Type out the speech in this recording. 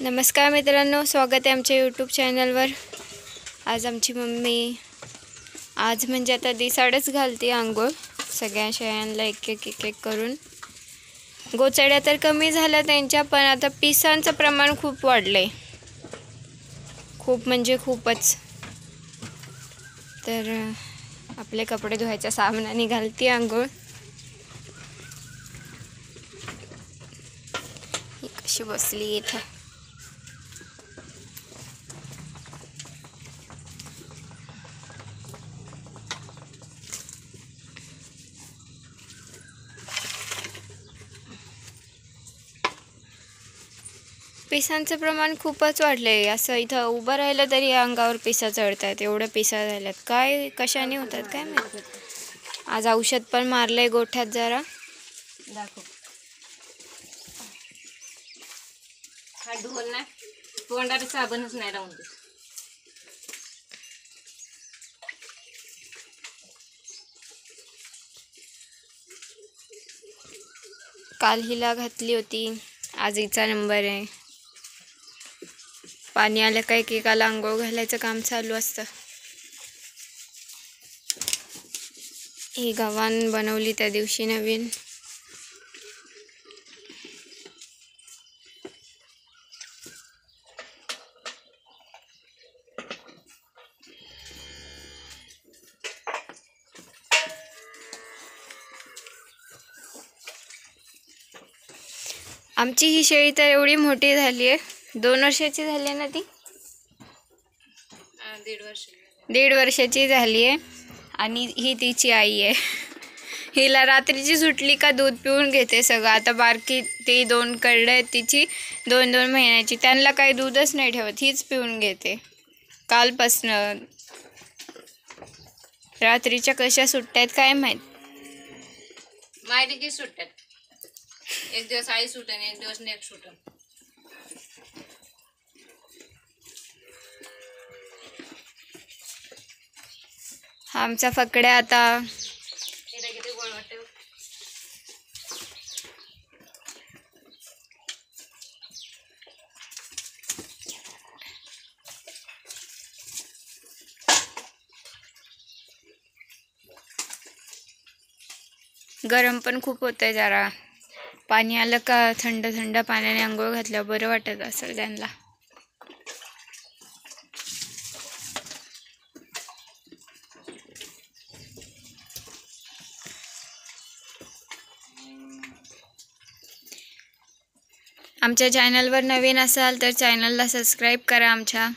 नमस्कार मित्रांनो, स्वागत आहे आमच्या यूट्यूब चॅनलवर। आज आमची मम्मी म्हणजे आता दिसाडच घालते आंघोळ सगळ्या शेळ्यांना एक एक करून। गोचड्या तर कमी झाल्या त्यांच्या, पण आता पिसांचं प्रमाण खूप वाढलंय, खूप म्हणजे खूपच। तर आपले कपडे धुवायच्या साबणाने घालते आंघोळ। ही कशी बसली इथं। पिसांचं प्रमाण खूपच वाढलंय, असं इथं उभं राहिलं तरी अंगावर पिसा चढतात, एवढं पिसा झाल्यात। काय कशाने होतात काय माहिती। आज औषध पण मारलंय गोठ्यात जरा। दाखव हा ढोल ना, तोंडाला साबणच नाही लावून दे। काल हिला घातली होती, आज हिचा नंबर आहे। पाणी आलं काय एकेकाला आंघोळ घालायचं काम चालू असतं। ही गव्हाण बनवली त्या दिवशी नवीन। आमची ही शेळी तर एवढी मोठी झाली आहे, 2 वर्षाची झाली ना ती, 1.5 वर्षाची झाली आहे। आणि ही तिची आई आहे। हिला रात्रीची सुटली का दूध पिऊन घेते सगळं। आता बारकी ती 2 करडे आहेत तिची, 2-2 महिन्याची, त्यांना काही दूधच नाही ठेवत, हीच पिऊन घेते कालपासनं। रात्रीच्या कशा सुट्ट्यात काय माहित। मायरीची सुट्ट्यात एक दिवस आई सुटन, एक दिवस नेक सुटन। आमचा फकड्या आता किती गोड वाटतं। गरम पण खूप होतंय जरा। पाणी आलं का थंड थंड पाण्याने आंघोळ घातल्यावर बरं वाटत असेल त्यांना। आमच्या चॅनलवर नवीन असाल तर चॅनलला सबस्क्राईब करा आमच्या।